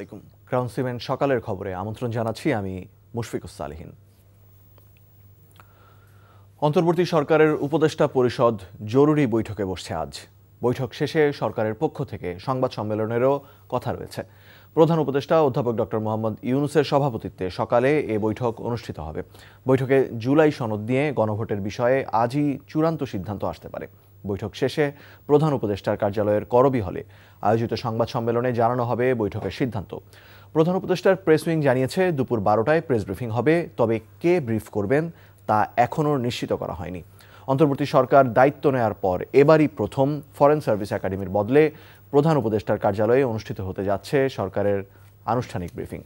আলাইকুম। Crown cement সকালের খবরে আমন্ত্রণ জানাচ্ছি আমি মুশফিকুস সালেহিন। অন্তর্বর্তী সরকারের উপদেষ্টা পরিষদ জরুরি বৈঠকে বসছে আজ। বৈঠক শেষে সরকারের পক্ষ থেকে সংবাদ সম্মেলনেরও কথা রয়েছে। প্রধান উপদেষ্টা অধ্যাপক ডক্টর মোহাম্মদ ইউনূসের সভাপতিত্বে সকালে এ বৈঠক অনুষ্ঠিত হবে। বৈঠকে জুলাই সনদ নিয়ে গণভোটের বিষয়ে আজই চূড়ান্ত সিদ্ধান্ত আসতে পারে। বৈঠক শেষে প্রধান উপদেষ্টার কার্যালয়ের করবি হলে আয়োজিত সংবাদ সম্মেলনে জানানো হবে বৈঠকের সিদ্ধান্ত। প্রধান উপদেষ্টার প্রেস উইং জানিয়েছে দুপুর 12টায় প্রেস ব্রিফিং হবে, তবে কে ব্রিফ করবেন তা এখনও নিশ্চিত করা হয়নি। অন্তর্বর্তী সরকার দায়িত্ব নেওয়ার পর এবারই প্রথম ফরেন সার্ভিস একাডেমির বদলে প্রধান উপদেষ্টার কার্যালয়ে অনুষ্ঠিত হতে যাচ্ছে সরকারের আনুষ্ঠানিক ব্রিফিং।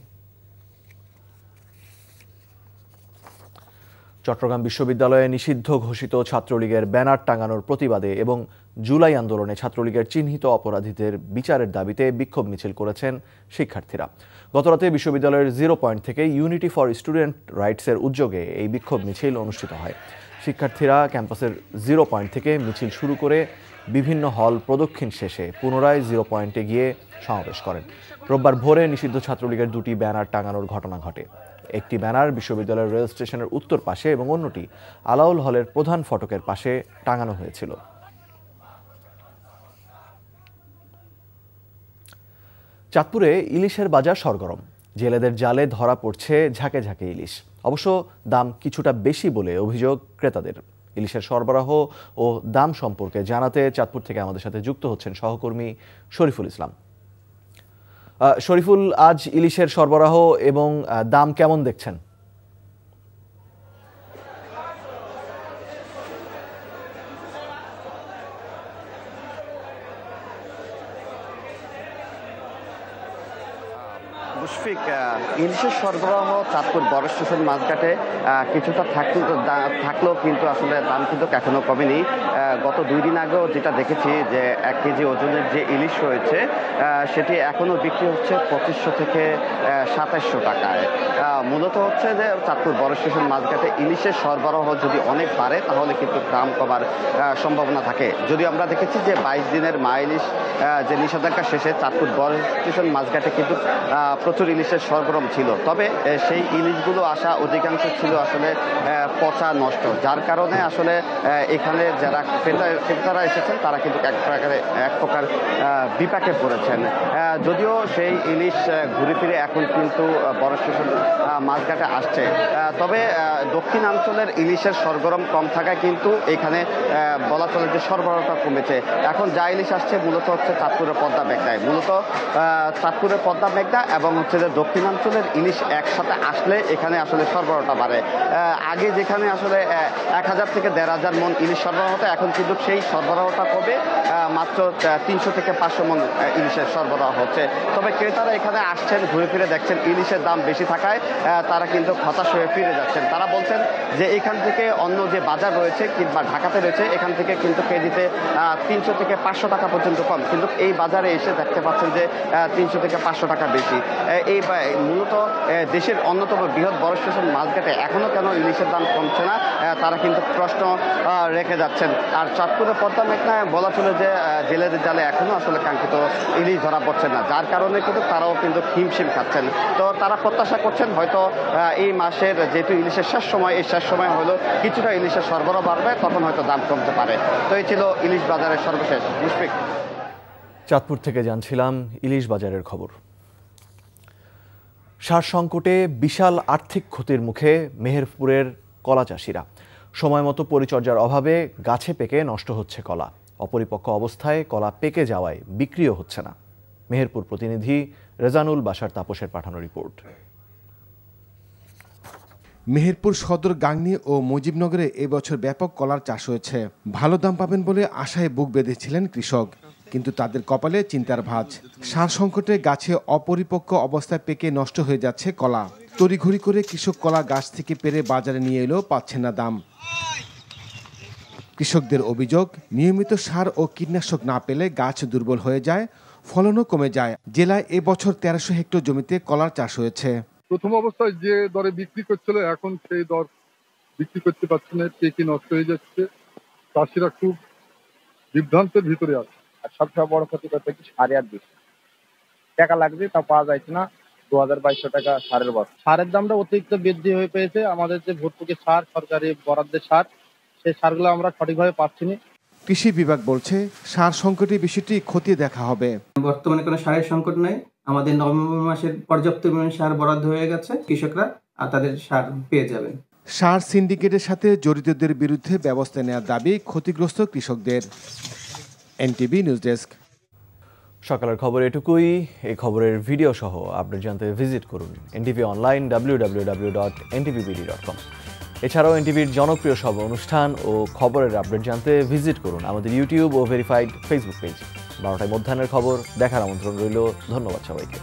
চট্টগ্রাম বিশ্ববিদ্যালয়ে নিষিদ্ধ ঘোষিত ছাত্রলীগের ব্যানার টাঙানোর প্রতিবাদে এবং জুলাই আন্দোলনে ছাত্রলীগের চিহ্নিত অপরাধীদের বিচারের দাবিতে বিক্ষোভ মিছিল করেছেন শিক্ষার্থীরা। গতরাতে বিশ্ববিদ্যালয়ের 0 পয়েন্ট থেকে ইউনিটি ফর স্টুডেন্ট রাইটসের উদ্যোগে এই বিক্ষোভ মিছিল অনুষ্ঠিত হয়। শিক্ষার্থীরা ক্যাম্পাসের 0 পয়েন্ট থেকে মিছিল শুরু করে বিভিন্ন হল প্রদক্ষিণ শেষে পুনরায় 0 পয়েন্টে গিয়ে সমাবেশ করেন। রোববার ভোরে নিষিদ্ধ ছাত্রলীগের 2টি ব্যানার টাঙানোর ঘটনা ঘটে। একটি ব্যানার বিশ্ববিদ্যালয়ের রেল স্টেশনের উত্তর পাশে এবং অন্যটি আলাউল হলের প্রধান ফটকের পাশে টাঙানো হয়েছিল। চাঁদপুরে ইলিশের বাজার সরগরম। জেলেদের জালে ধরা পড়ছে ঝাঁকে ঝাঁকে ইলিশ। অবশ্য দাম কিছুটা বেশি বলে অভিযোগ ক্রেতাদের। ইলিশের সরবরাহ ও দাম সম্পর্কে জানাতে চাঁদপুর থেকে আমাদের সাথে যুক্ত হচ্ছেন সহকর্মী শরীফুল ইসলাম। শরীফুল, আজ ইলিশের সরবরাহ এবং দাম কেমন দেখছেন? মুশফিক, ইলিশের সরবরাহ চাঁদপুর বড় স্টেশন মাঝঘাটে কিছুটা থাকলেও কিন্তু আসলে দাম কিন্তু এখনো কমেনি। গত 2 দিন আগেও যেটা দেখেছি যে 1 কেজি ওজনের যে ইলিশ রয়েছে সেটি এখনও বিক্রি হচ্ছে 2500 থেকে 2700 টাকায়। মূলত হচ্ছে যে চাঁদপুর বড় স্টেশন মাঝঘাটে ইলিশের সরবরাহ যদি অনেক বাড়ে তাহলে কিন্তু দাম কমার সম্ভাবনা থাকে। যদিও আমরা দেখেছি যে 22 দিনের মা ইলিশ যে নিষেধাজ্ঞা শেষে চাঁদপুর বড় স্টেশন মাঝঘাটে কিন্তু প্রচুর ইলিশের সরগরম ছিল, তবে সেই ইলিশগুলো আসা অধিকাংশ ছিল আসলে পচা নষ্ট, যার কারণে আসলে এখানে যারা ক্রেতারা এসেছেন তারা কিন্তু এক প্রকার বিপাকে পড়েছেন। যদিও সেই ইলিশ ঘুরে ফিরে এখন কিন্তু বড় স্টেশন মাঝঘাটে আসছে, তবে দক্ষিণাঞ্চলের ইলিশের সরগরম কম থাকায় কিন্তু এখানে বলা চলে যে সরবরাহটা কমেছে। এখন যা ইলিশ আসছে মূলত হচ্ছে চাঁদপুরের পদ্মা মেঘনায়, মূলত চাঁদপুরের পদ্মা মেঘনা এবং হচ্ছে যে দক্ষিণাঞ্চলের ইলিশ একসাথে আসলে এখানে আসলে সরবরাহটা বাড়ে। আগে যেখানে আসলে 1000 থেকে 1500 মন ইলিশ সরবরাহ হতো, এখন কিন্তু সেই সরবরাহটা কমে মাত্র 300 থেকে 500 মন ইলিশের সরবরাহ হচ্ছে। তবে ক্রেতারা এখানে আসছেন, ঘুরে ফিরে দেখছেন ইলিশের দাম বেশি থাকায় তারা কিন্তু হতাশ হয়ে ফিরে যাচ্ছেন। তারা বলছেন যে এখান থেকে অন্য যে বাজার রয়েছে কিংবা ঢাকাতে রয়েছে এখান থেকে কিন্তু কেজিতে 300 থেকে 500 টাকা পর্যন্ত কম, কিন্তু এই বাজারে এসে দেখতে পাচ্ছেন যে 300 থেকে 500 টাকা বেশি। এই মূলত দেশের অন্যতম বৃহৎ বড় স্টেশন মাঝঘাটে এখনো কেন ইলিশের দাম কমছে না তারা কিন্তু প্রশ্ন রেখে যাচ্ছেন। আর চাঁদপুরের পদ্মা মেঘনায় বলা চলে যে জেলেদের জালে এখনো আসলে কাঙ্ক্ষিত ইলিশ ধরা পড়ছে না, যার কারণে কিন্তু তারাও কিন্তু হিমশিম খাচ্ছেন। তো তারা প্রত্যাশা করছেন হয়তো এই মাসের যেহেতু ইলিশের শেষ সময়, এই শেষ সময় হলো কিছুটা ইলিশের সরবরাহ বাড়বে, তখন হয়তো দাম কমতে পারে। তো এই ছিল ইলিশ বাজারের সর্বশেষ। মুশফিক, চাঁদপুর থেকে জানছিলাম ইলিশ বাজারের খবর। সার সংকটে বিশাল আর্থিক ক্ষতির মুখে মেহেরপুরের কলা চাষিরা। সময় মতো পরিচর্যার অভাবে গাছে পেকে নষ্ট হচ্ছে কলা। অপরিপক্ক অবস্থায় কলা পেকে যাওয়ায় বিক্রিও হচ্ছে না। মেহেরপুর প্রতিনিধি রেজানুল বাশার তাপসের পাঠানো রিপোর্ট। মেহেরপুর সদর, গাংনী ও মুজিবনগরে এবছর ব্যাপক কলার চাষ হয়েছে। ভালো দাম পাবেন বলে আশায় বুক বেঁধেছিলেন কৃষক, কিন্তু তাদের কপালে চিন্তার ভাঁজ। সার সংকটে গাছে অপরিপক্ক অবস্থায় পেকে নষ্ট হয়ে যাচ্ছে কলা। তড়িঘড়ি করে কৃষক কলা গাছ থেকে পেরে বাজারে নিয়ে এলেও পাচ্ছেন না দাম। কৃষকদের অভিযোগ, নিয়মিত সার ও কীটনাশক না পেলে গাছ দুর্বল হয়ে যায়, ফলনও কমে যায়। জেলায় এবছর 1300 হেক্টর জমিতে কলার চাষ হয়েছে। প্রথম অবস্থায় যে দরে বিক্রি করছিল এখন সেই দর বিক্রি করতে পারছে না, পেকে নষ্ট হয়ে যাচ্ছে। চাষিরা খুব বিভ্রান্তের ভিতরে আছে। আর সবচেয়ে বড় ক্ষতি করতে কি সারে আর বেশি টাকা লাগবে তা পাওয়া যাচ্ছে না। 2200 টাকা সারের বস্তা। সারের দামটা অতিরিক্ত বৃদ্ধি হয়ে পেয়েছে। আমাদের যে ভর্তুকি সার, সরকারি বরাদ্দের সার, সেই সারগুলো আমরা সঠিকভাবে পাচ্ছি না। কৃষি বিভাগ বলছে সার সংকটের বিষয়টি খতিয়ে দেখা হবে। বর্তমানে কোনো সারের সংকট নেই। আমাদের নভেম্বর মাসের পর্যাপ্ত পরিমাণে সার বরাদ্দ হয়ে গেছে। কৃষকরা তাদের সার পেয়ে যাবেন। সার সিন্ডিকেটের সাথে জড়িতদের বিরুদ্ধে ব্যবস্থা নেওয়ার দাবি ক্ষতিগ্রস্ত কৃষকদের। NTV news desk. সকালের খবর এটুকুই। এই খবরের ভিডিও সহ আপডেট জানতে ভিজিট করুন এনটিভি অনলাইন www.ntvbd.com। এছাড়াও এনটিভির জনপ্রিয় সব অনুষ্ঠান ও খবরের আপডেট জানতে ভিজিট করুন আমাদের ইউটিউব ও ভেরিফাইড ফেসবুক পেজ। 12টায় মধ্যাহ্নের খবর দেখার আমন্ত্রণ রইল। ধন্যবাদ সবাইকে।